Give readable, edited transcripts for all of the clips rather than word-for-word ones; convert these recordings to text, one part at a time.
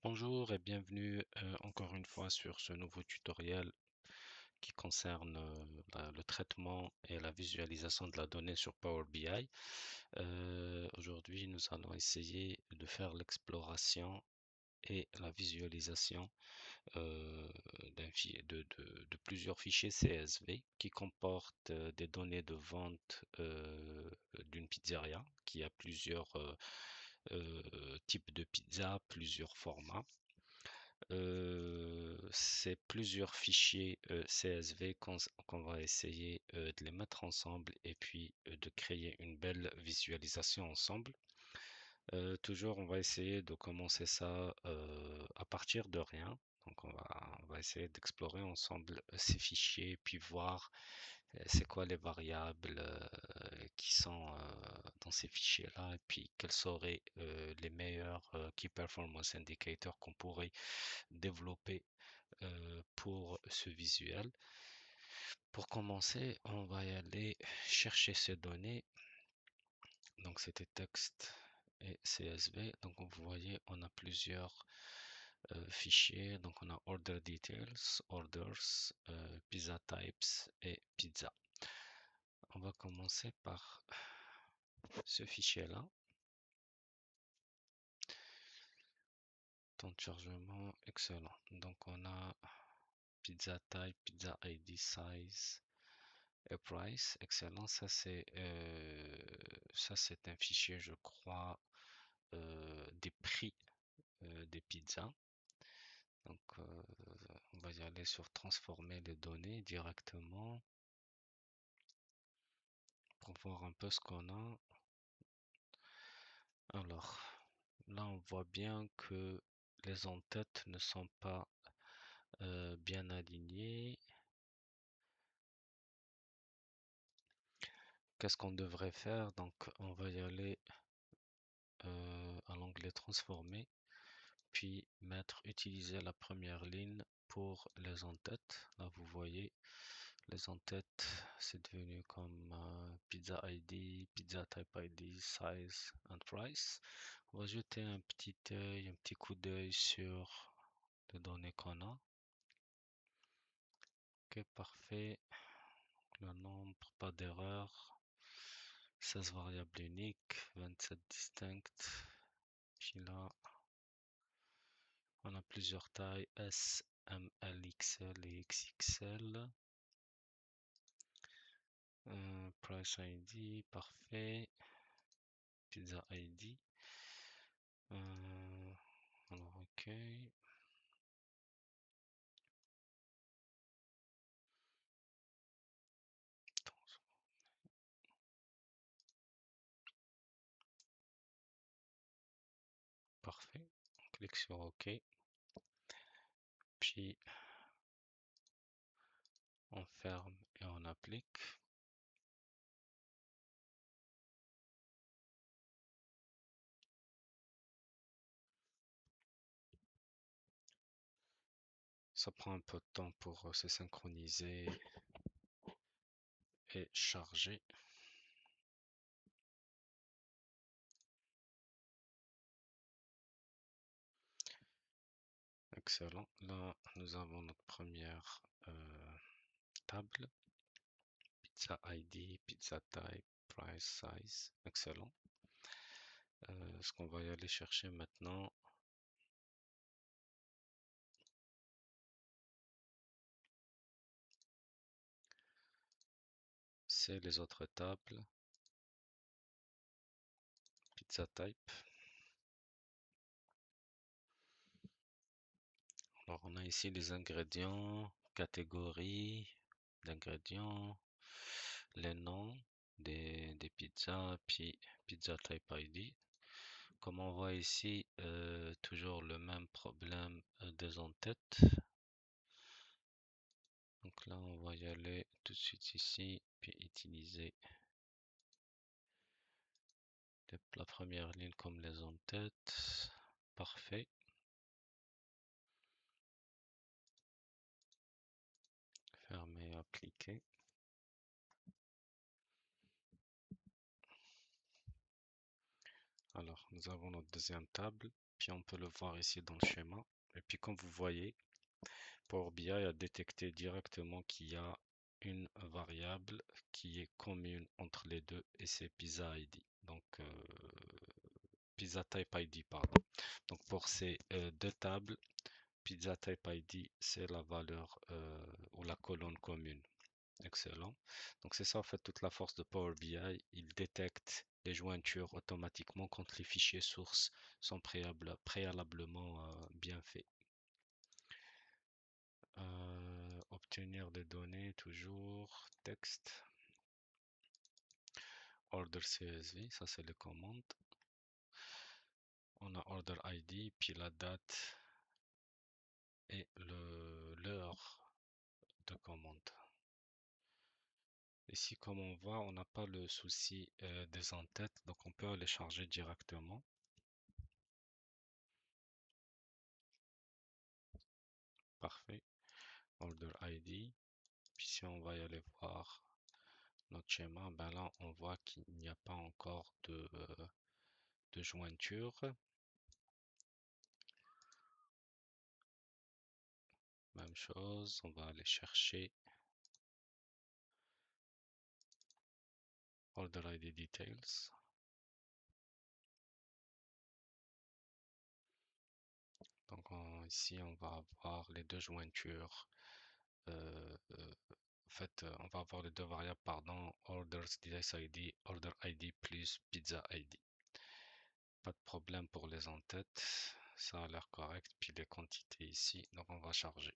Bonjour et bienvenue encore une fois sur ce nouveau tutoriel qui concerne le traitement et la visualisation de la donnée sur Power BI. Aujourd'hui, nous allons essayer de faire l'exploration et la visualisation euh, de plusieurs fichiers CSV qui comportent des données de vente d'une pizzeria qui a plusieurs types de pizza, plusieurs formats. C'est plusieurs fichiers CSV qu'on va essayer de les mettre ensemble et puis de créer une belle visualisation ensemble. Toujours, on va essayer de commencer ça à partir de rien. Donc, on va essayer d'explorer ensemble ces fichiers, puis voir c'est quoi les variables qui sont dans ces fichiers-là, et puis quels seraient les meilleurs Key Performance Indicators qu'on pourrait développer pour ce visuel. Pour commencer, on va y aller chercher ces données. Donc, c'était texte et CSV. Donc, vous voyez, on a plusieurs fichiers. Donc, on a order details, orders, pizza types et pizza. On va commencer par ce fichier-là. Temps de chargement, excellent. Donc, on a pizza type, pizza ID, size et price, excellent. Ça c'est un fichier, je crois, des prix des pizzas. Donc, on va y aller sur transformer les données directement pour voir un peu ce qu'on a. Alors, là, on voit bien que les en-têtes ne sont pas bien alignées. Qu'est-ce qu'on devrait faire? Donc, on va y aller à l'onglet transformer, puis utiliser la première ligne pour les en-têtes. Là, vous voyez, les en-têtes, c'est devenu comme pizza ID, pizza type ID, size and price. On va jeter un petit coup d'œil sur les données qu'on a. Ok, parfait. Le nombre, pas d'erreur. 16 variables uniques, 27 distinctes. Puis là, on a plusieurs tailles S, M, L, XL et XXL. Price ID, parfait. Pizza ID. Alors, ok. Parfait. On clique sur OK. Puis, on ferme et on applique. Ça prend un peu de temps pour se synchroniser et charger. Excellent. Là, nous avons notre première table. Pizza ID, pizza type, price, size. Excellent. Ce qu'on va y aller chercher maintenant, c'est les autres tables. Pizza type. Alors, on a ici les ingrédients, catégories d'ingrédients, les noms des pizzas, puis pizza type ID. Comme on voit ici, toujours le même problème des en-têtes. Donc là, on va y aller tout de suite ici, puis utiliser la première ligne comme les en-têtes. Parfait. Fermer, appliquer. Alors, nous avons notre deuxième table, Puis on peut le voir ici dans le schéma. Et puis comme vous voyez, Power BI a détecté directement qu'il y a une variable qui est commune entre les deux et c'est Pizza ID. Donc Pizza Type ID, pardon. Donc pour ces deux tables, Pizza Type ID, c'est la valeur ou la colonne commune. Excellent. Donc c'est ça en fait toute la force de Power BI. Il détecte les jointures automatiquement quand les fichiers sources sont préalablement bien faits. Obtenir des données, toujours, texte, order CSV, ça c'est les commandes. On a order ID, puis la date et l'heure de commande. Ici, comme on voit, on n'a pas le souci des en-têtes, donc on peut les charger directement. Parfait. Order ID. Puis si on va y aller voir notre schéma, ben là, on voit qu'il n'y a pas encore de jointure. Même chose, on va aller chercher Order ID Details. Donc ici, on va avoir les deux jointures. En fait, on va avoir les deux variables, pardon, Orders Device ID, Order ID plus Pizza ID. Pas de problème pour les en-têtes, ça a l'air correct. Puis les quantités ici, donc on va charger.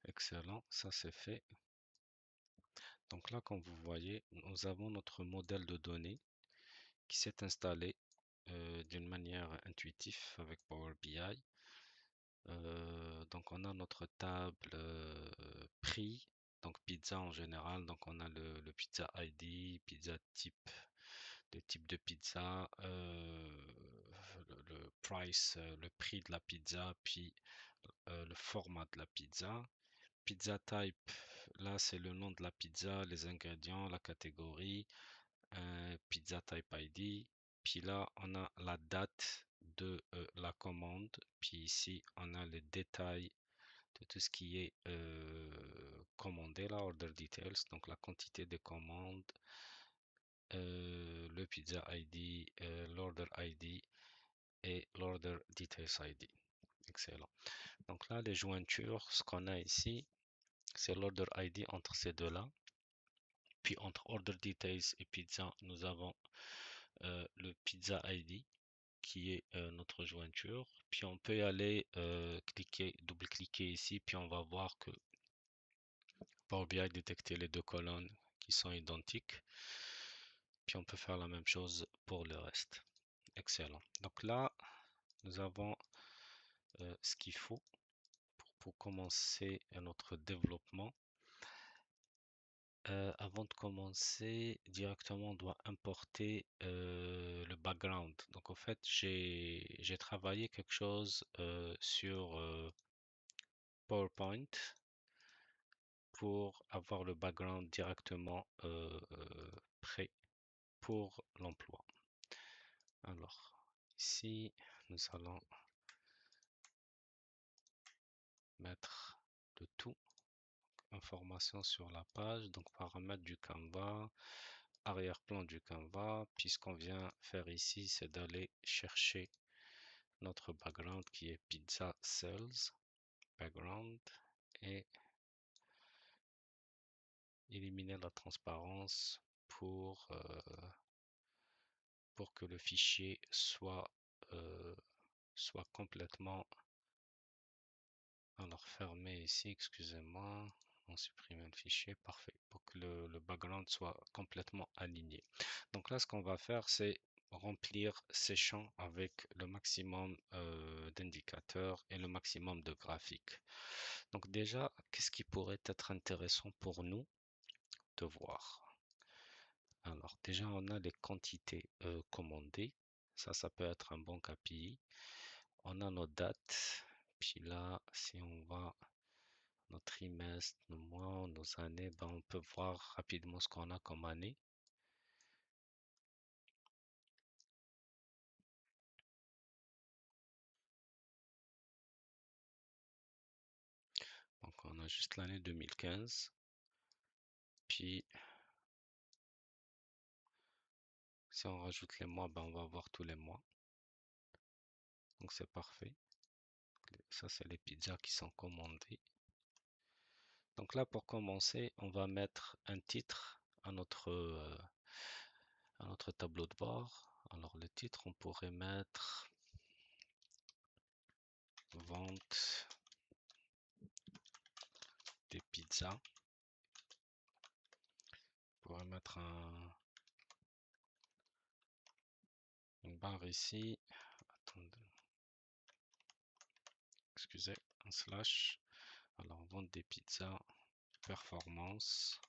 Excellent, ça c'est fait. Donc là, comme vous voyez, nous avons notre modèle de données qui s'est installé d'une manière intuitive avec Power BI. Donc on a notre table prix, donc pizza en général, donc on a le pizza ID, pizza type, le type de pizza, le price, le prix de la pizza, puis le format de la pizza. Pizza type, là c'est le nom de la pizza, les ingrédients, la catégorie, pizza type ID. Puis là, on a la date de la commande. Puis ici, on a les détails de tout ce qui est commandé, là, order details, donc la quantité de commandes, le pizza ID, l'order ID et l'order details ID. Excellent. Donc là, les jointures, ce qu'on a ici, c'est l'order ID entre ces deux-là. Puis entre order details et pizza, nous avons le pizza ID qui est notre jointure. Puis on peut y aller cliquer, double-cliquer ici, puis on va voir que Power BI a détecté les deux colonnes qui sont identiques. Puis on peut faire la même chose pour le reste. Excellent. Donc là, nous avons ce qu'il faut pour commencer notre développement. Avant de commencer, directement, on doit importer le background. Donc, en fait, j'ai travaillé quelque chose sur PowerPoint pour avoir le background directement prêt pour l'emploi. Alors, ici, nous allons mettre le tout, information sur la page, donc paramètres du Canva, arrière-plan du Canva. Puis ce qu'on vient faire ici, c'est d'aller chercher notre background qui est Pizza Sales background et éliminer la transparence pour que le fichier euh, soit complètement, alors fermé ici, excusez-moi, on supprime le fichier, parfait, pour que le background soit complètement aligné. Donc là, ce qu'on va faire, c'est remplir ces champs avec le maximum d'indicateurs et le maximum de graphiques. Donc déjà, qu'est-ce qui pourrait être intéressant pour nous de voir? Alors déjà, on a les quantités commandées. Ça peut être un bon KPI. On a nos dates. Puis là, si on va nos trimestres, nos mois, nos années, ben on peut voir rapidement ce qu'on a comme année. Donc on a juste l'année 2015. Puis si on rajoute les mois, ben on va voir tous les mois. Donc c'est parfait. Ça, c'est les pizzas qui sont commandées. Donc là, pour commencer, on va mettre un titre à notre tableau de bord. Alors le titre, on pourrait mettre vente des pizzas. On pourrait mettre une barre ici. Attendez, excusez, un slash. Alors vente des pizzas, performance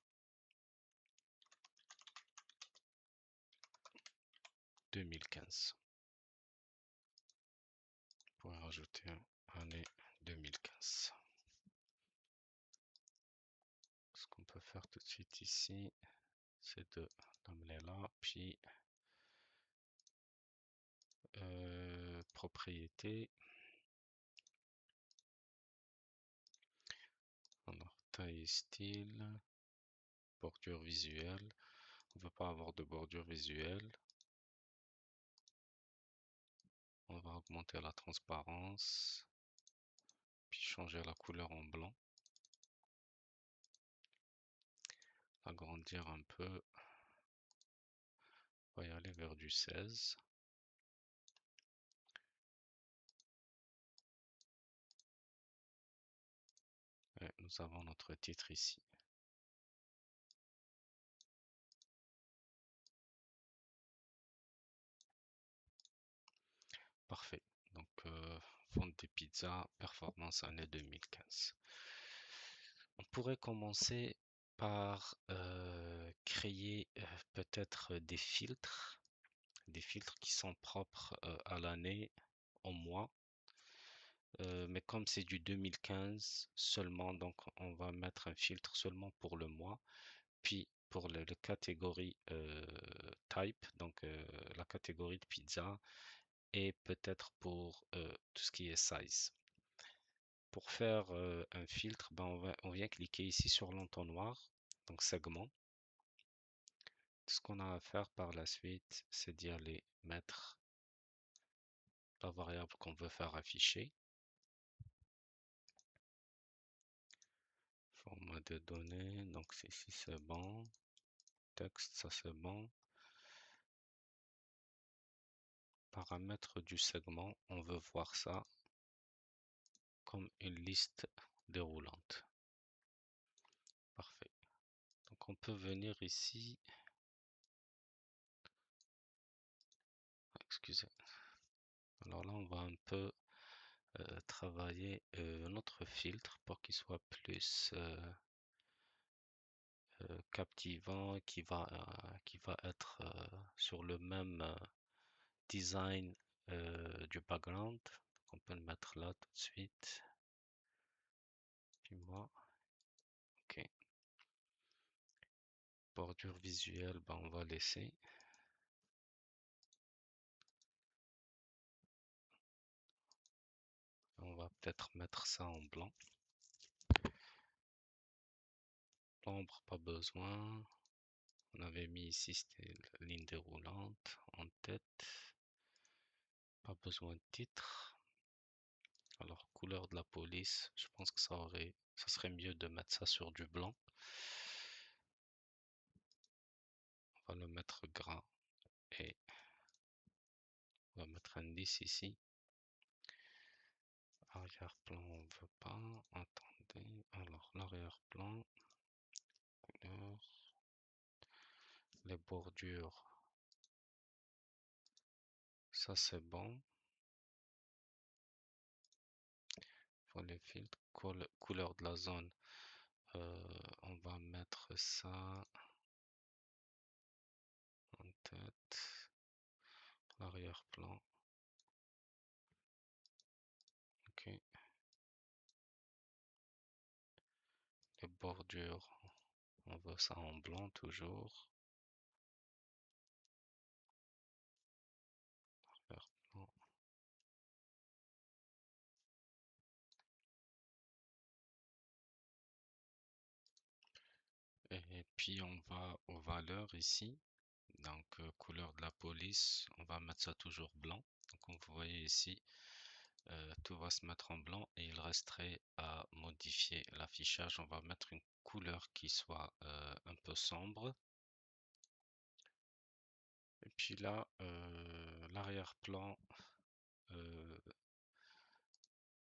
2015. On pourrait rajouter année 2015. Ce qu'on peut faire tout de suite ici, c'est de l'amener là, puis propriété. Alors, taille et style, bordure visuelle. On ne veut pas avoir de bordure visuelle. On va augmenter la transparence, puis changer la couleur en blanc. Agrandir un peu. On va y aller vers du 16. Et nous avons notre titre ici. Parfait. Donc, vente des pizzas, performance année 2015. On pourrait commencer par créer peut-être des filtres qui sont propres à l'année, au mois. Mais comme c'est du 2015 seulement, donc on va mettre un filtre seulement pour le mois. Puis pour le catégorie type, donc la catégorie de pizza, et peut-être pour tout ce qui est size. Pour faire un filtre, ben on vient cliquer ici sur l'entonnoir, donc segment. Tout ce qu'on a à faire par la suite, c'est d'y aller mettre la variable qu'on veut faire afficher. Format de données, donc ici c'est bon. Texte, ça c'est bon. Paramètres du segment, on veut voir ça comme une liste déroulante. Parfait. Donc on peut venir ici. Excusez. Alors là, on va un peu travailler notre filtre pour qu'il soit plus captivant, qui va être sur le même design du background. Donc on peut le mettre là tout de suite. Puis moi, ok. Bordure visuelle, ben on va laisser. On va peut-être mettre ça en blanc. L'ombre, pas besoin. On avait mis ici, c'était la ligne déroulante en tête. Pas besoin de titre. Alors, couleur de la police, je pense que ça serait mieux de mettre ça sur du blanc. On va le mettre gras et on va mettre un 10 ici. Arrière-plan, on veut pas. Attendez. Alors, l'arrière-plan, couleur, les bordures, ça c'est bon. Pour les filtres, couleur de la zone, on va mettre ça en tête. l'arrière-plan. Ok. Les bordures, on veut ça en blanc toujours. Arrière-plan. Et puis on va aux valeurs ici. Donc couleur de la police, on va mettre ça toujours blanc. Donc comme vous voyez ici, tout va se mettre en blanc et il resterait à modifier l'affichage. On va mettre une couleur qui soit un peu sombre. Et puis là, l'arrière-plan, euh,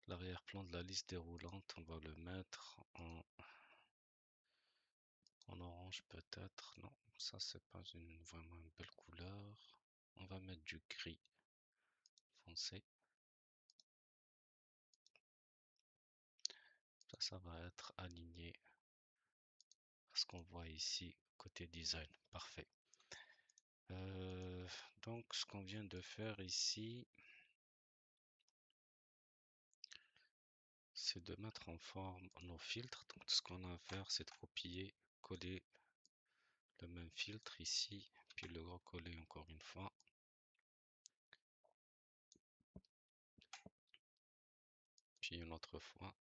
l'arrière-plan de la liste déroulante, on va le mettre en orange peut-être. Non, ça c'est pas vraiment une belle couleur. On va mettre du gris foncé. Ça va être aligné à ce qu'on voit ici côté design. Parfait. Euh, donc, ce qu'on vient de faire ici, c'est de mettre en forme nos filtres. Donc, ce qu'on a à faire, c'est de copier, coller le même filtre ici, puis le recoller encore une fois. Puis une autre fois.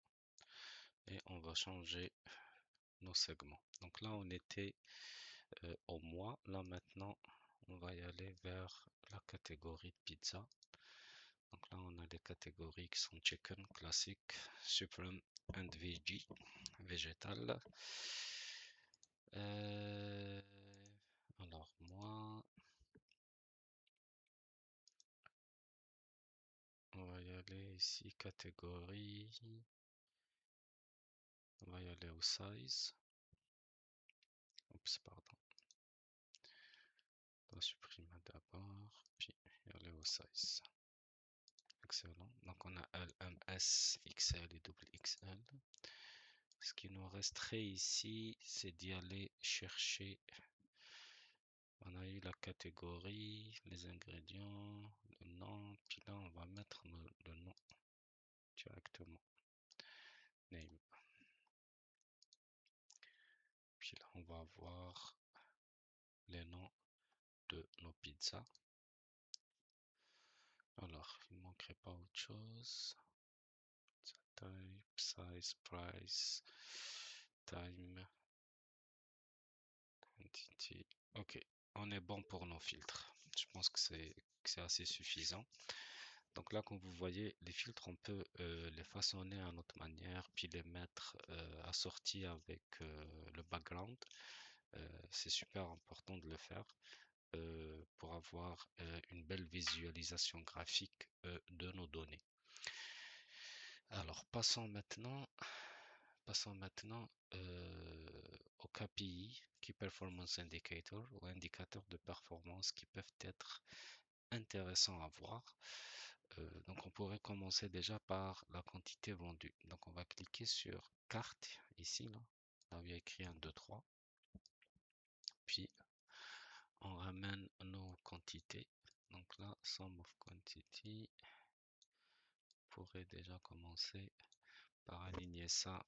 Et on va changer nos segments. Donc là, on était au mois. Là, maintenant, on va y aller vers la catégorie de pizza. Donc là, on a les catégories qui sont chicken, classique, supreme and veggie, végétal. Euh, alors moi, on va y aller ici, catégorie. On va y aller au size. Oups, pardon. On va supprimer d'abord, puis y aller au size. Excellent. Donc on a L, M, S, XL et double XL. Ce qui nous resterait ici, c'est d'y aller chercher. On a eu la catégorie, les ingrédients, le nom, puis là on va mettre le nom directement. Name. Puis là on va avoir les noms de nos pizzas. Alors, il ne manquerait pas autre chose. Type, size, price, time, quantity. Ok, on est bon pour nos filtres. Je pense que c'est assez suffisant. Donc là, comme vous voyez, les filtres, on peut les façonner à notre manière, puis les mettre assortis avec le background. C'est super important de le faire pour avoir une belle visualisation graphique de nos données. Alors, passons maintenant aux KPI, Key Performance Indicator, ou indicateurs de performance qui peuvent être intéressants à voir. Donc, on pourrait commencer déjà par la quantité vendue. Donc, on va cliquer sur carte ici, là où il y a écrit 1, 2, 3. Puis, on ramène nos quantités. Donc là, sum of quantity, on pourrait déjà commencer par aligner ça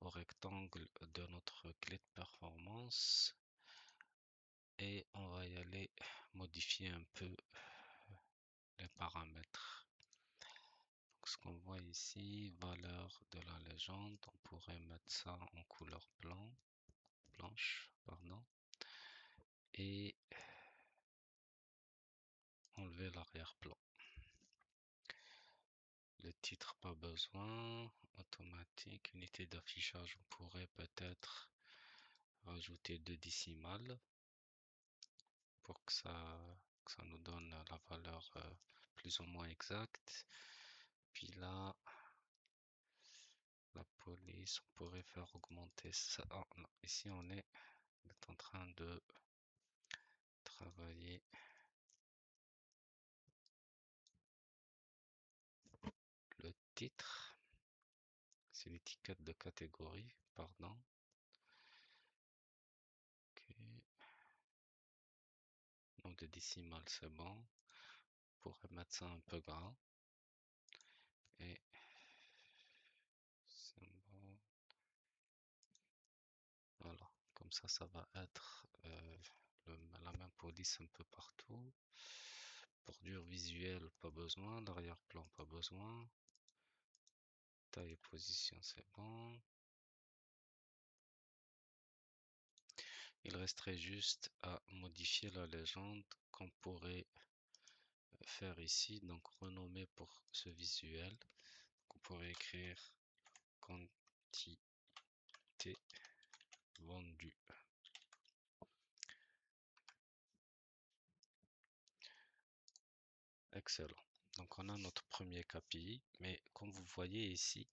au rectangle de notre clé de performance et on va y aller modifier un peu les paramètres. Donc, ce qu'on voit ici, valeur de la légende, on pourrait mettre ça en couleur blanche, pardon, et enlever l'arrière-plan. Le titre, pas besoin. Automatique, unité d'affichage, on pourrait peut-être rajouter 2 décimales pour que ça nous donne la valeur plus ou moins exacte. Puis là, la police, on pourrait faire augmenter ça. Oh, non, ici on est en train de travailler le titre. C'est l'étiquette de catégorie, pardon. Ok. nombre de décimales, c'est bon. On pourrait mettre ça un peu gras. Et symbole. Voilà, comme ça va être la même police un peu partout. Bordure visuelle, pas besoin. L'arrière-plan, pas besoin. Taille et position, c'est bon. Il resterait juste à modifier la légende qu'on pourrait faire ici. Donc, renommer pour ce visuel. On pourrait écrire quantité vendue. Excellent. Donc, on a notre premier KPI. Mais comme vous voyez ici,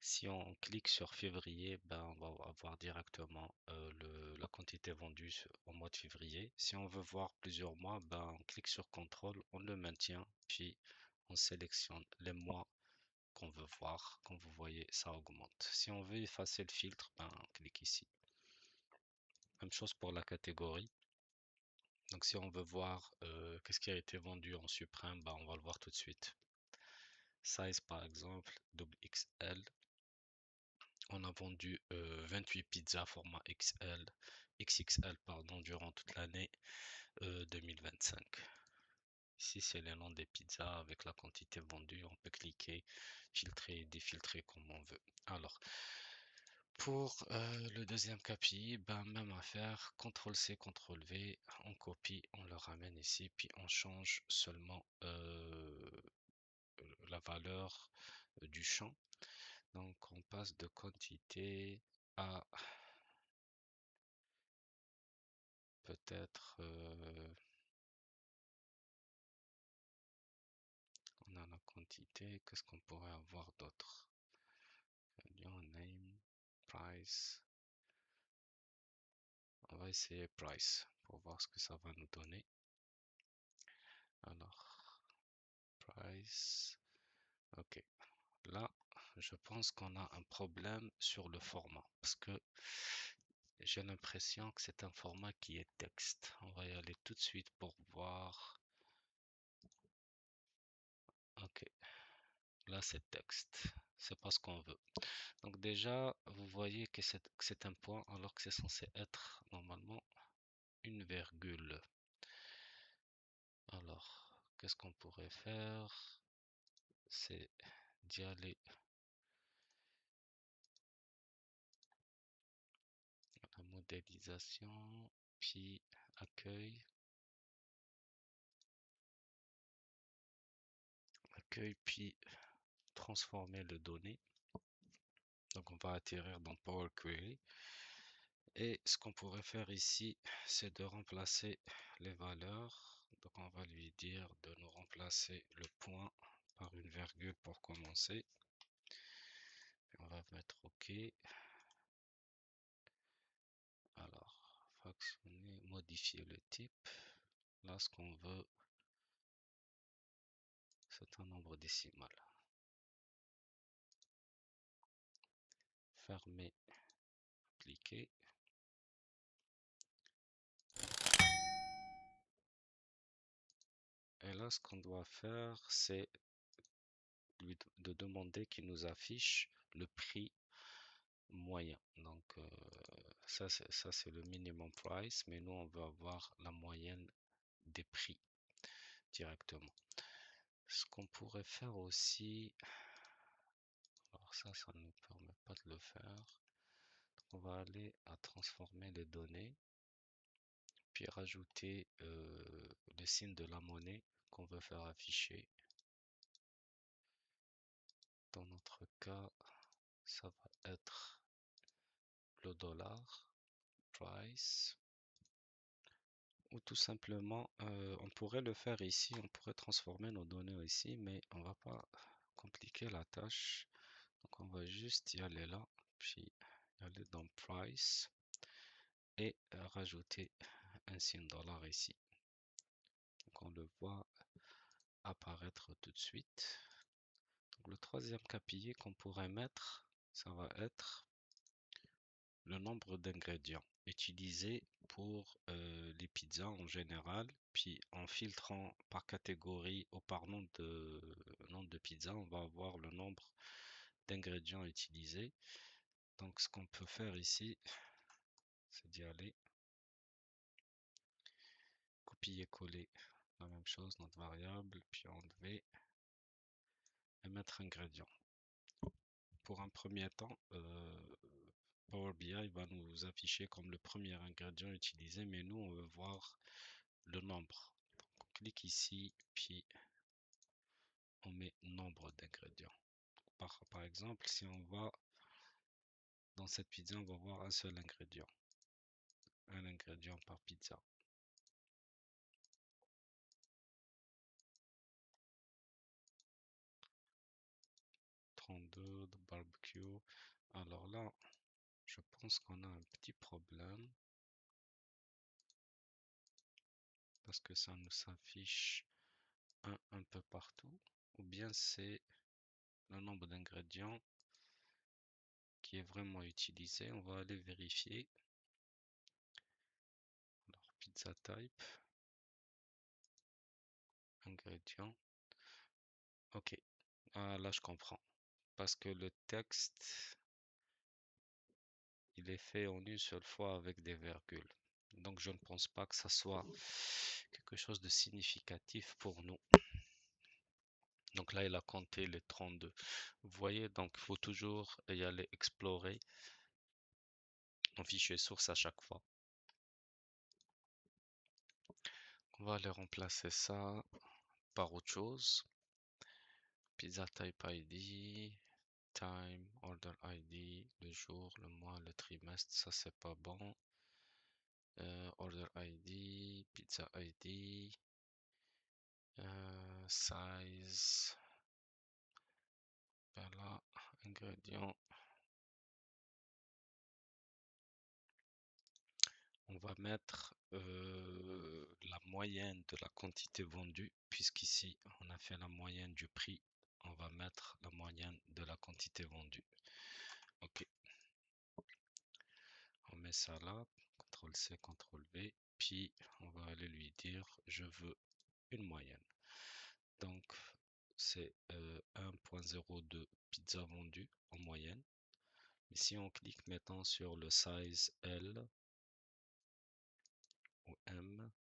si on clique sur février, ben, on va avoir directement la quantité vendue au mois de février. Si on veut voir plusieurs mois, ben, on clique sur contrôle, on le maintient, puis on sélectionne les mois qu'on veut voir. Comme vous voyez, ça augmente. Si on veut effacer le filtre, ben, on clique ici. Même chose pour la catégorie. Donc si on veut voir qu'est-ce qui a été vendu en suprême, ben, on va le voir tout de suite. Size par exemple, double XL. On a vendu 28 pizzas format XXL pardon, durant toute l'année 2025. Ici, c'est le nom des pizzas avec la quantité vendue. On peut cliquer, filtrer et défiltrer comme on veut. Alors, pour le deuxième KPI, ben, même affaire, CTRL-C, CTRL-V, on copie, on le ramène ici, puis on change seulement la valeur du champ. Donc, on passe de quantité à peut-être, on a la quantité, qu'est-ce qu'on pourrait avoir d'autre? Name, price. On va essayer price pour voir ce que ça va nous donner. Alors, price. Ok. Là, je pense qu'on a un problème sur le format parce que j'ai l'impression que c'est un format qui est texte. On va y aller tout de suite pour voir. Ok. Là, c'est texte. C'est pas ce qu'on veut. Donc déjà, vous voyez que c'est un point alors que c'est censé être normalement une virgule. Alors, qu'est-ce qu'on pourrait faire? C'est d'y aller à la modélisation, puis accueil, puis transformer le données. Donc on va atterrir dans Power Query. Et ce qu'on pourrait faire ici, c'est de remplacer les valeurs. Donc on va lui dire de nous remplacer le point par une virgule pour commencer. Et on va mettre OK. Alors, fractionner, modifier le type. Là, ce qu'on veut, c'est un nombre décimal. Fermer, appliquer. Et là, ce qu'on doit faire, c'est de demander qu'il nous affiche le prix moyen. Donc, ça, c'est le minimum price, mais nous, on veut avoir la moyenne des prix directement. Ce qu'on pourrait faire aussi, alors ça ne nous permet pas de le faire. Donc, on va aller à transformer les données, puis rajouter le signe de la monnaie qu'on veut faire afficher. Dans notre cas, ça va être le dollar, price, ou tout simplement, on pourrait le faire ici, on pourrait transformer nos données ici, mais on va pas compliquer la tâche. Donc on va juste y aller là, puis y aller dans price et rajouter un signe dollar ici. Donc on le voit apparaître tout de suite. Donc le troisième KPI qu'on pourrait mettre, ça va être le nombre d'ingrédients utilisés pour les pizzas en général, puis en filtrant par catégorie ou par nom de pizza, on va avoir le nombre d'ingrédients utilisés. Donc ce qu'on peut faire ici, c'est d'y aller, copier-coller la même chose, notre variable, puis enlever et mettre ingrédients. Pour un premier temps, Power BI va nous afficher comme le premier ingrédient utilisé, mais nous, on veut voir le nombre. Donc, on clique ici, puis on met nombre d'ingrédients. Par exemple, si on va dans cette pizza, on va voir un seul ingrédient. Un ingrédient par pizza. 32 de barbecue. Alors là, je pense qu'on a un petit problème parce que ça nous s'affiche un peu partout. Ou bien c'est le nombre d'ingrédients qui est vraiment utilisé. On va aller vérifier. Alors, pizza type, ingrédients. Ok, ah, là je comprends. Parce que le texte, il est fait en une seule fois avec des virgules. Donc je ne pense pas que ça soit quelque chose de significatif pour nous. Donc là, il a compté les 32. Vous voyez, donc il faut toujours y aller explorer en fichier source à chaque fois. On va aller remplacer ça par autre chose. Pizza type ID, time, order ID, le jour, le mois, le trimestre, ça c'est pas bon. Order ID, pizza ID, size, ben là, ingrédients. On va mettre la moyenne de la quantité vendue, puisqu'ici on a fait la moyenne du prix. On va mettre la moyenne de la quantité vendue. Ok. On met ça là, CTRL-C, CTRL-V, puis on va aller lui dire je veux une moyenne. Donc c'est 1.02 pizzas vendues en moyenne. Mais si on clique maintenant sur le size L ou M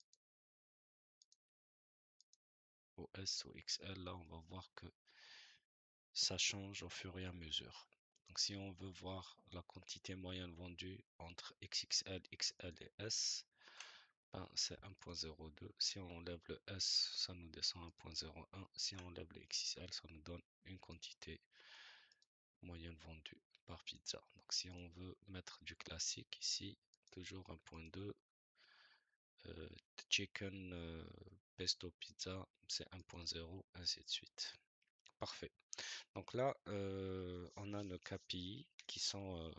ou S ou XL, là on va voir que ça change au fur et à mesure. Donc si on veut voir la quantité moyenne vendue entre XXL, XL et S, ben, c'est 1.02. Si on enlève le S, ça nous descend à 1.01. Si on enlève le XXL, ça nous donne une quantité moyenne vendue par pizza. Donc si on veut mettre du classique ici, toujours 1.2. Chicken pesto pizza, c'est 1.0, ainsi de suite. Parfait. Donc là, on a nos KPI qui sont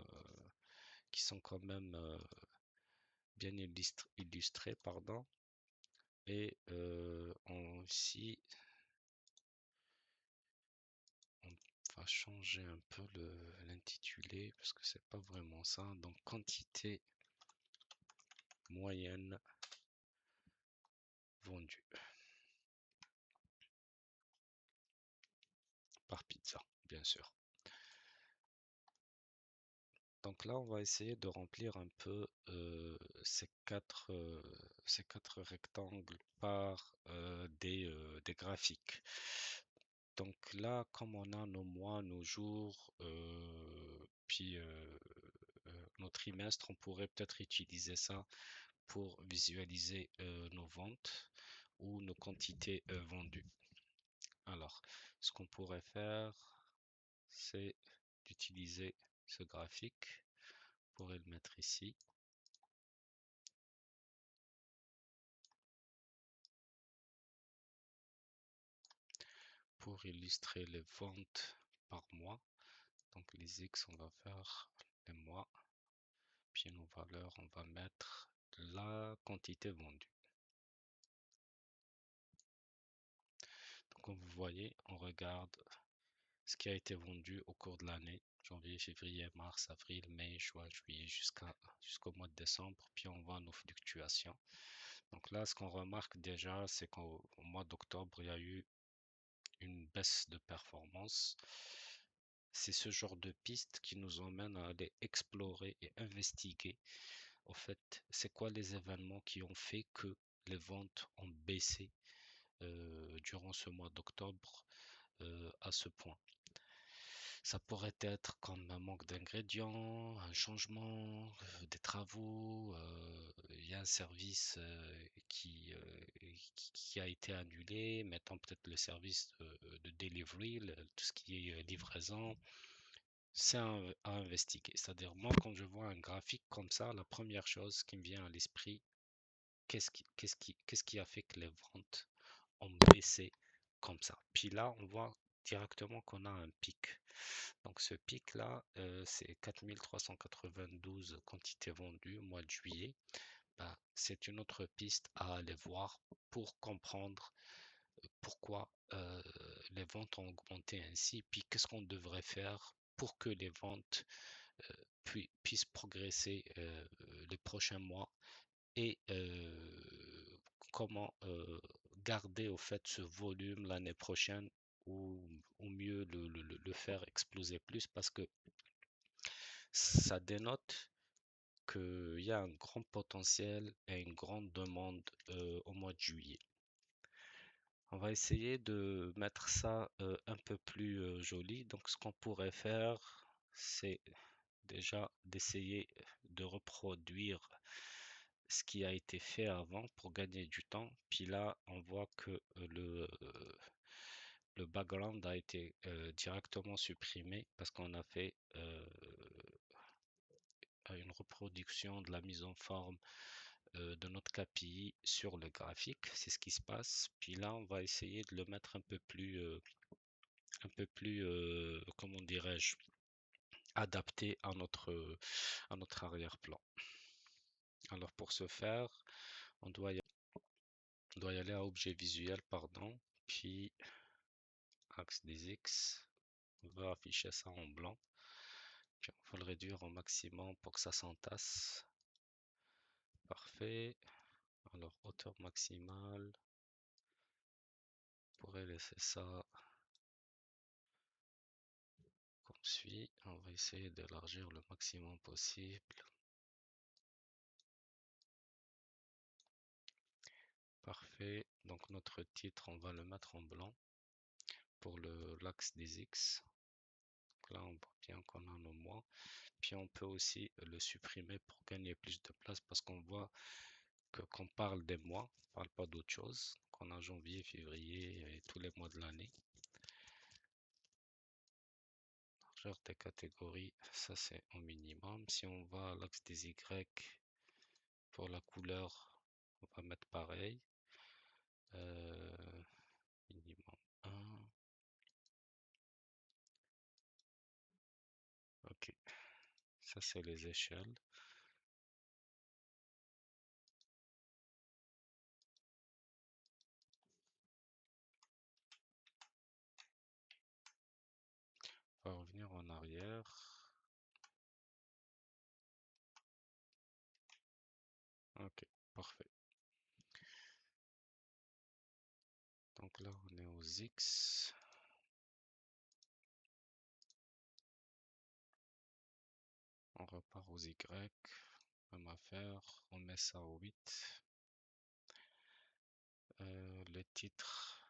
quand même bien illustrés, pardon. Et ici, on va changer un peu l'intitulé parce que c'est pas vraiment ça. Donc quantité moyenne vendue par pizza, bien sûr. Donc là, on va essayer de remplir un peu ces quatre rectangles par des graphiques. Donc là, comme on a nos mois, nos jours, puis nos trimestres, on pourrait peut-être utiliser ça pour visualiser nos ventes ou nos quantités vendues. Alors, ce qu'on pourrait faire, c'est d'utiliser ce graphique. On pourrait le mettre ici. Pour illustrer les ventes par mois. Donc les X, on va faire les mois. Puis nos valeurs, on va mettre la quantité vendue. Donc comme vous voyez, on regarde ce qui a été vendu au cours de l'année. Janvier, février, mars, avril, mai, juin, juillet, jusqu'au mois de décembre, puis on voit nos fluctuations. Donc là, ce qu'on remarque déjà, c'est qu'au mois d'octobre, il y a eu une baisse de performance. C'est ce genre de piste qui nous emmène à aller explorer et investiguer. Au fait, c'est quoi les événements qui ont fait que les ventes ont baissé durant ce mois d'octobre à ce point. Ça pourrait être comme un manque d'ingrédients, un changement, des travaux, il y a un service qui a été annulé, mettant peut-être le service de delivery, tout ce qui est livraison, c'est à investiguer. C'est-à-dire, moi, quand je vois un graphique comme ça, la première chose qui me vient à l'esprit, qu'est-ce qui a fait que les ventes ont baissé comme ça? Puis là, on voit directement qu'on a un pic. Donc ce pic-là, c'est 4392 quantités vendues au mois de juillet. Ben, c'est une autre piste à aller voir pour comprendre pourquoi les ventes ont augmenté ainsi, puis qu'est-ce qu'on devrait faire pour que les ventes puissent progresser les prochains mois et comment garder au fait ce volume l'année prochaine ou mieux le faire exploser plus parce que ça dénote qu'il y a un grand potentiel et une grande demande au mois de juillet. On va essayer de mettre ça un peu plus joli. Donc, ce qu'on pourrait faire, c'est déjà d'essayer de reproduire ce qui a été fait avant pour gagner du temps. Puis là, on voit que le background a été directement supprimé parce qu'on a fait une reproduction de la mise en forme de notre KPI sur le graphique. C'est ce qui se passe. Puis là, on va essayer de le mettre un peu plus, comment dirais-je, adapté à notre arrière-plan. Alors pour ce faire, on doit y aller à objet visuel, pardon, puis axe des X. On va afficher ça en blanc. Puis on va le réduire au maximum pour que ça s'entasse. Parfait. Alors hauteur maximale. On pourrait laisser ça comme suit. On va essayer d'élargir le maximum possible. Parfait. Donc notre titre, on va le mettre en blanc pour l'axe des X. Donc là, on voit bien qu'on a nos mois. Puis on peut aussi le supprimer pour gagner plus de place parce qu'on voit qu'on parle des mois, on parle pas d'autre chose. Donc on a janvier, février et tous les mois de l'année. Largeur des catégories, ça c'est au minimum. Si on va à l'axe des Y pour la couleur, on va mettre pareil. Minimum 1. Ok, ça c'est les échelles. On va revenir en arrière. Ok, parfait. Donc là, on est aux X. On repart aux Y. Même affaire. On met ça au 8. Le titre,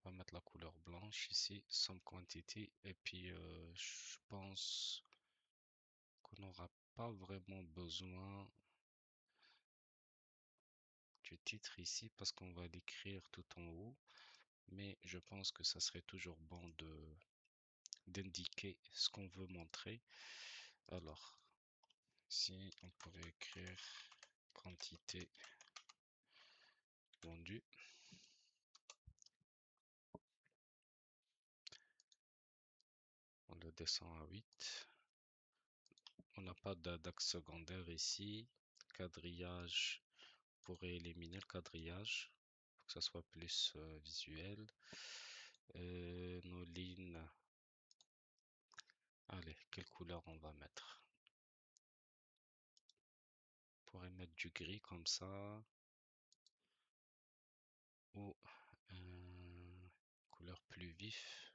on va mettre la couleur blanche ici, some quantity. Et puis, je pense qu'on n'aura pas vraiment besoin du titre ici parce qu'on va l'écrire tout en haut. Mais je pense que ça serait toujours bon d'indiquer ce qu'on veut montrer. Alors, si on pouvait écrire quantité vendue. On le descend à 8. On n'a pas d'axe secondaire ici. Quadrillage, on pourrait éliminer le quadrillage pour que ça soit plus visuel. Nos lignes, allez, quelle couleur on va mettre? On pourrait mettre du gris comme ça, ou couleur plus vif.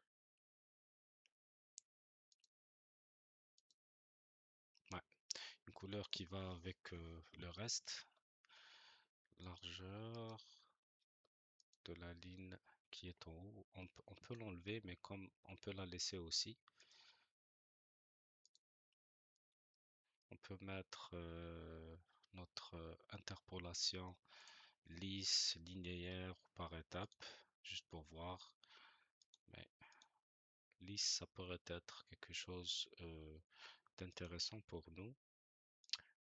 Ouais, une couleur qui va avec le reste. Largeur de la ligne qui est en haut. On peut l'enlever, mais comme on peut la laisser aussi. On peut mettre notre interpolation lisse, linéaire ou par étape, juste pour voir. Mais lisse, ça pourrait être quelque chose d'intéressant pour nous.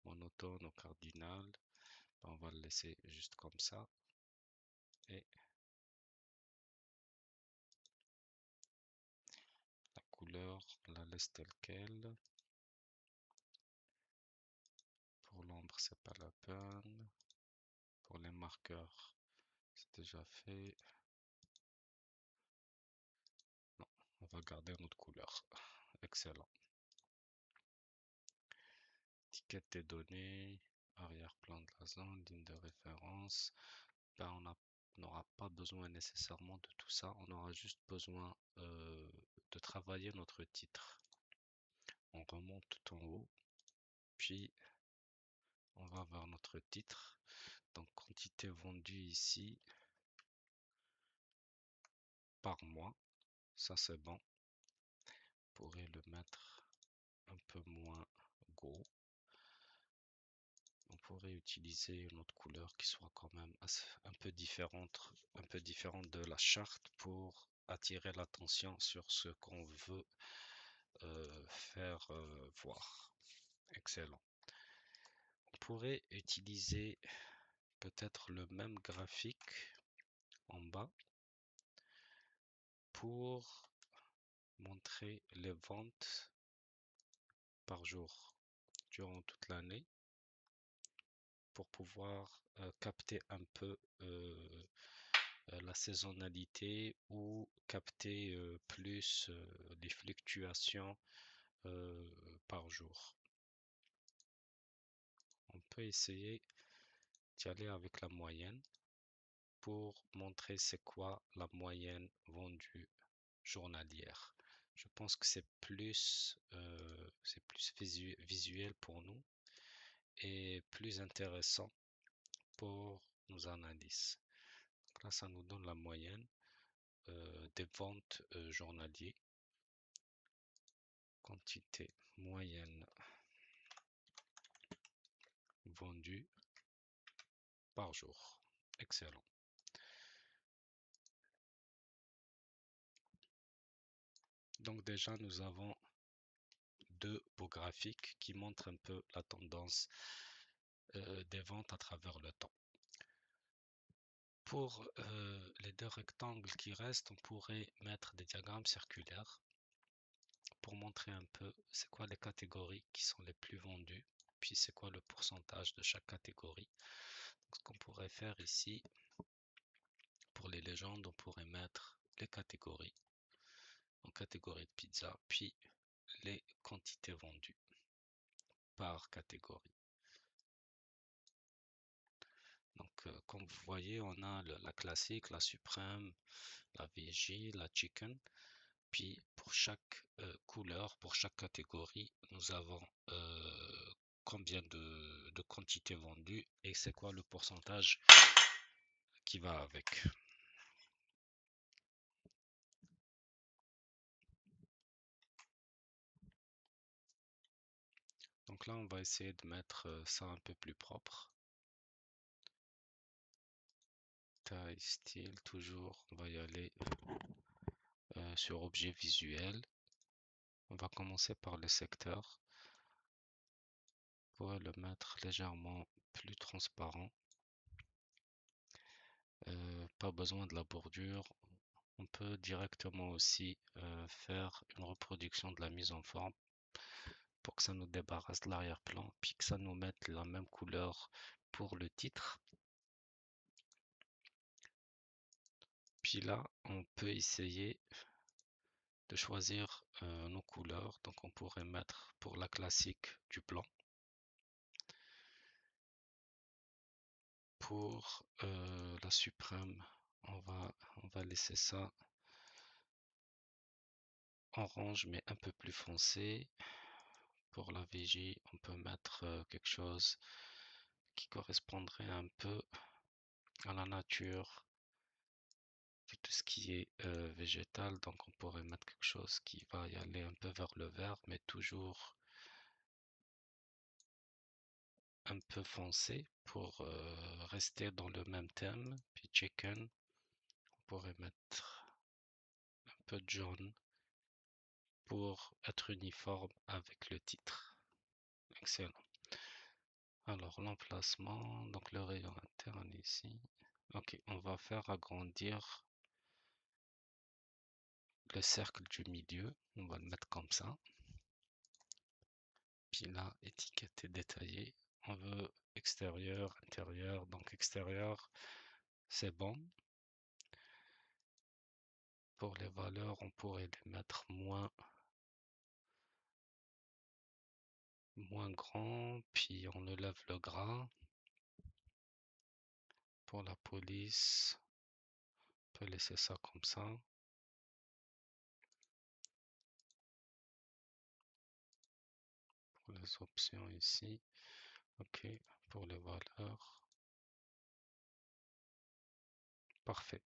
Monotone ou cardinal, ben, on va le laisser juste comme ça. Et la couleur, on la laisse telle quelle. Pour l'ombre, c'est pas la peine. Pour les marqueurs, c'est déjà fait. Non, on va garder notre couleur. Excellent. Étiquette des données, arrière-plan de la zone, ligne de référence. Ben, on n'aura pas besoin nécessairement de tout ça. On aura juste besoin de travailler notre titre. On remonte tout en haut, puis on va vers notre titre. Donc, quantité vendue ici par mois. Ça, c'est bon. On pourrait le mettre un peu moins gros. On pourrait utiliser une autre couleur qui soit quand même un peu différente de la charte pour attirer l'attention sur ce qu'on veut faire voir. Excellent. On pourrait utiliser peut-être le même graphique en bas pour montrer les ventes par jour durant toute l'année pour pouvoir capter un peu la saisonnalité ou capter plus les fluctuations par jour. On peut essayer d'y aller avec la moyenne pour montrer c'est quoi la moyenne vendue journalière. Je pense que c'est plus visuel pour nous et plus intéressant pour nos analyses. Donc là, ça nous donne la moyenne des ventes journalières. Quantité moyenne vendue par jour. Excellent. Donc déjà, nous avons deux beaux graphiques qui montrent un peu la tendance des ventes à travers le temps. Pour les deux rectangles qui restent, on pourrait mettre des diagrammes circulaires pour montrer un peu c'est quoi les catégories qui sont les plus vendues, puis c'est quoi le pourcentage de chaque catégorie. Donc, ce qu'on pourrait faire ici, pour les légendes, on pourrait mettre les catégories en catégorie de pizza, puis les quantités vendues par catégorie. Donc, comme vous voyez, on a la classique, la suprême, la veggie, la chicken. Puis, pour chaque couleur, pour chaque catégorie, nous avons combien de quantités vendues et c'est quoi le pourcentage qui va avec. Donc là, on va essayer de mettre ça un peu plus propre. Taille, style, toujours, on va y aller sur objet visuel. On va commencer par le secteur. On pourrait le mettre légèrement plus transparent. Pas besoin de la bordure. On peut directement aussi faire une reproduction de la mise en forme pour que ça nous débarrasse de l'arrière-plan, puis que ça nous mette la même couleur pour le titre. Puis là, on peut essayer de choisir nos couleurs. Donc on pourrait mettre pour la classique du blanc. Pour la suprême, on va laisser ça orange mais un peu plus foncé. Pour la vigie, on peut mettre quelque chose qui correspondrait un peu à la nature de tout ce qui est végétal. Donc on pourrait mettre quelque chose qui va y aller un peu vers le vert, mais toujours un peu foncé pour rester dans le même thème. Puis chicken, on pourrait mettre un peu de jaune pour être uniforme avec le titre. Excellent. Alors l'emplacement, donc le rayon interne ici. Ok, on va faire agrandir le cercle du milieu. On va le mettre comme ça. Puis là, étiquette et détaillée. On veut extérieur, intérieur. Donc extérieur, c'est bon. Pour les valeurs, on pourrait les mettre moins grand, puis on enlève le gras. Pour la police, on peut laisser ça comme ça. Pour les options ici, ok. Pour les valeurs, parfait.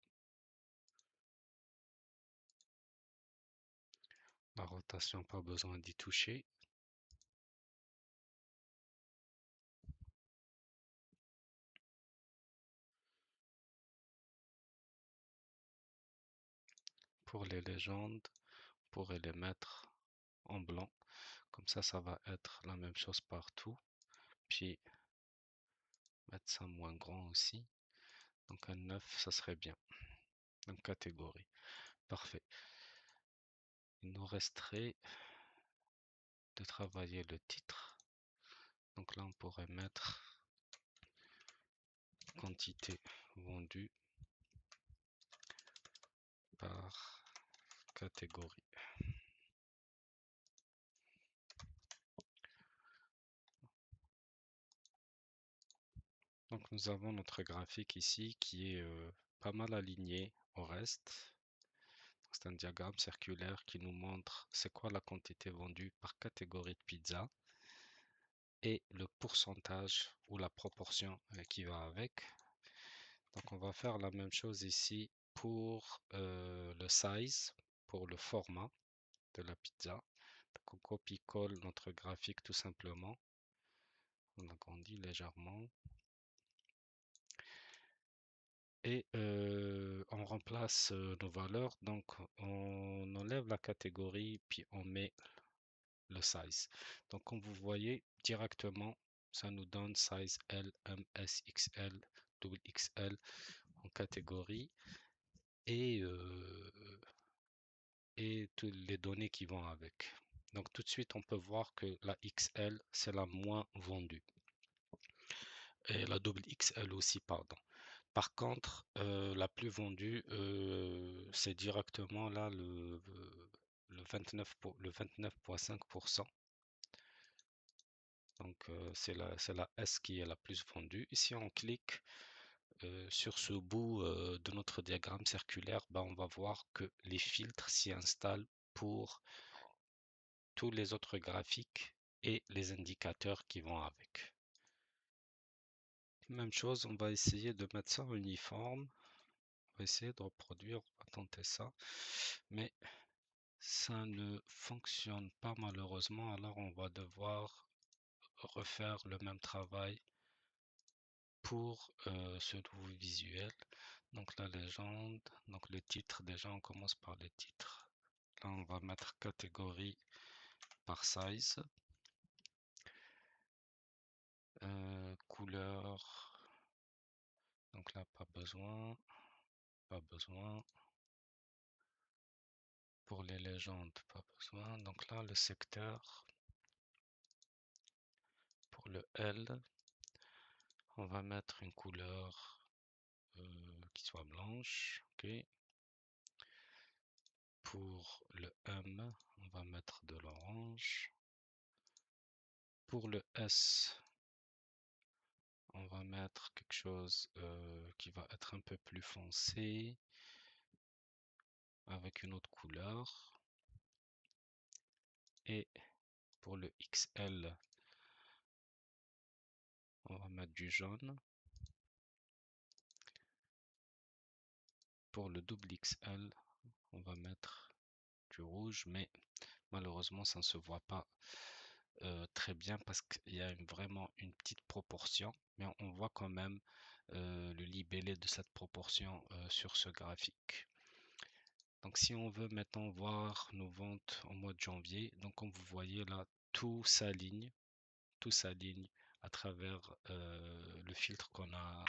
La rotation, pas besoin d'y toucher. Pour les légendes, on pourrait les mettre en blanc. Comme ça va être la même chose partout. Puis mettre ça moins grand aussi. Donc un 9, ça serait bien. Donc catégorie. Parfait. Il nous resterait de travailler le titre. Donc là, on pourrait mettre quantité vendue par catégorie. Donc nous avons notre graphique ici qui est pas mal aligné au reste. C'est un diagramme circulaire qui nous montre c'est quoi la quantité vendue par catégorie de pizza et le pourcentage ou la proportion qui va avec. Donc on va faire la même chose ici pour le size, pour le format de la pizza. Donc on copie-colle notre graphique tout simplement. On agrandit légèrement. Et on remplace nos valeurs. Donc on enlève la catégorie, puis on met le size. Donc comme vous voyez directement, ça nous donne size L, M, S, XL, double XL en catégorie et toutes les données qui vont avec. Donc tout de suite, on peut voir que la XL, c'est la moins vendue. Et la double XL aussi, pardon. Par contre, la plus vendue, c'est directement là le 29,5%. Donc c'est la S qui est la plus vendue. Ici, on clique sur ce bout de notre diagramme circulaire, ben, on va voir que les filtres s'y installent pour tous les autres graphiques et les indicateurs qui vont avec. Même chose, on va essayer de mettre ça en uniforme. On va essayer de reproduire, on va tenter ça. Mais ça ne fonctionne pas malheureusement, alors on va devoir refaire le même travail pour ce nouveau visuel. Donc la légende, donc le titre, déjà on commence par le titre. Là on va mettre catégorie par size. Couleur, donc là pas besoin. Pour les légendes, pas besoin. Donc là le secteur, pour le L, on va mettre une couleur qui soit blanche. Ok. Pour le M, on va mettre de l'orange. Pour le S, on va mettre quelque chose qui va être un peu plus foncé avec une autre couleur. Et pour le XL, on va mettre du jaune. Pour le double XL, on va mettre du rouge, mais malheureusement, ça ne se voit pas très bien parce qu'il y a vraiment une petite proportion, mais on voit quand même le libellé de cette proportion sur ce graphique. Donc si on veut maintenant voir nos ventes au mois de janvier, donc comme vous voyez là, tout s'aligne à travers le filtre qu'on a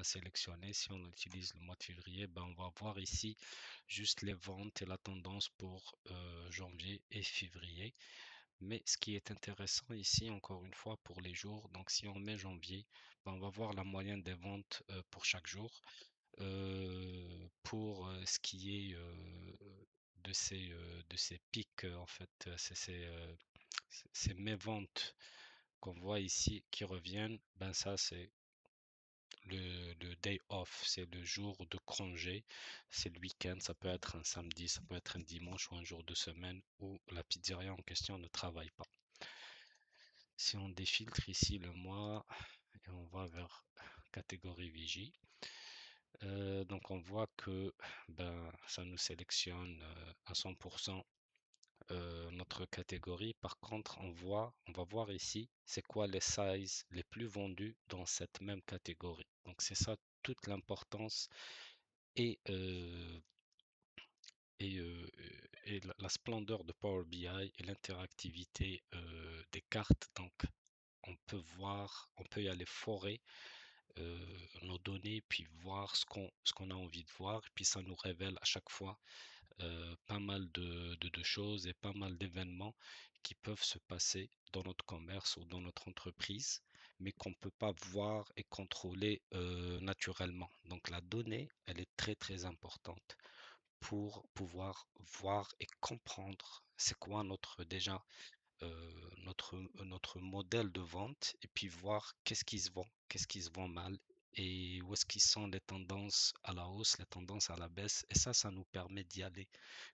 sélectionné. Si on utilise le mois de février, ben on va voir ici juste les ventes et la tendance pour janvier et février. Mais ce qui est intéressant ici, encore une fois, pour les jours, donc si on met janvier, ben on va voir la moyenne des ventes pour chaque jour. Pour ce qui est de ces pics, en fait, ces méventes qu'on voit ici qui reviennent, ben ça c'est le day off, c'est le jour de congé, c'est le week-end, ça peut être un samedi, ça peut être un dimanche ou un jour de semaine où la pizzeria en question ne travaille pas. Si on défiltre ici le mois et on va vers catégorie vigie, donc on voit que ben, ça nous sélectionne à 100% notre catégorie. Par contre, on va voir ici, c'est quoi les sizes les plus vendus dans cette même catégorie. Donc c'est ça toute l'importance et, euh, et, euh, et la splendeur de Power BI et l'interactivité des cartes. Donc on peut voir, on peut y aller forer nos données, puis voir ce qu'on a envie de voir, et puis ça nous révèle à chaque fois pas mal de choses et pas mal d'événements qui peuvent se passer dans notre commerce ou dans notre entreprise, mais qu'on ne peut pas voir et contrôler naturellement. Donc la donnée, elle est très très importante pour pouvoir voir et comprendre c'est quoi notre modèle de vente et puis voir qu'est-ce qui se vend mal et où est-ce qu'ils sont les tendances à la hausse, les tendances à la baisse. Et ça nous permet d'y aller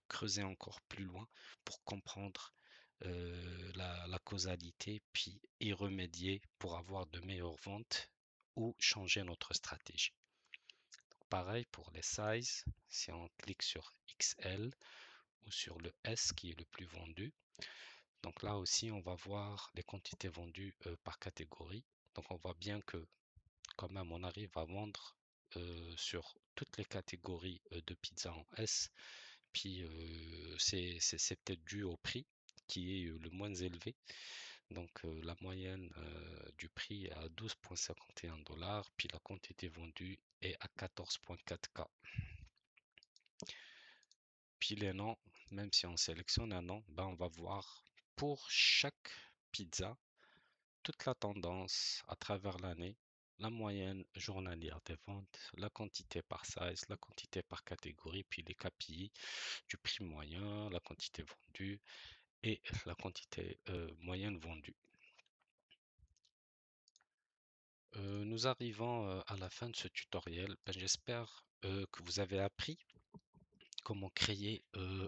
creuser encore plus loin pour comprendre la causalité, puis y remédier pour avoir de meilleures ventes ou changer notre stratégie. Donc, pareil pour les sizes, si on clique sur XL ou sur le S qui est le plus vendu, donc là aussi, on va voir les quantités vendues par catégorie. Donc on voit bien que quand même, on arrive à vendre sur toutes les catégories de pizza en S. Puis c'est peut-être dû au prix qui est le moins élevé. Donc la moyenne du prix est à 12,51 $, puis la quantité vendue est à 14,4 K. Puis les noms, même si on sélectionne un nom, ben on va voir pour chaque pizza toute la tendance à travers l'année, la moyenne journalière des ventes, la quantité par size, la quantité par catégorie, puis les KPI du prix moyen, la quantité vendue et la quantité moyenne vendue. Nous arrivons à la fin de ce tutoriel. Ben, j'espère que vous avez appris comment créer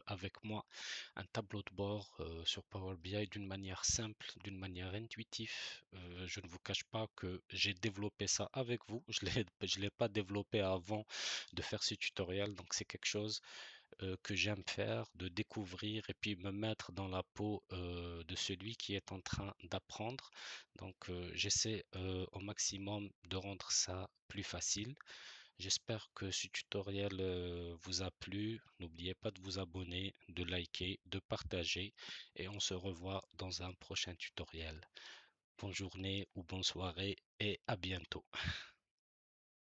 avec moi un tableau de bord sur Power BI d'une manière simple, d'une manière intuitive. Je ne vous cache pas que j'ai développé ça avec vous. Je l'ai pas développé avant de faire ce tutoriel, donc c'est quelque chose que j'aime faire, de découvrir et puis me mettre dans la peau de celui qui est en train d'apprendre. Donc j'essaie au maximum de rendre ça plus facile. J'espère que ce tutoriel vous a plu. N'oubliez pas de vous abonner, de liker, de partager et on se revoit dans un prochain tutoriel. Bonne journée ou bonne soirée et à bientôt.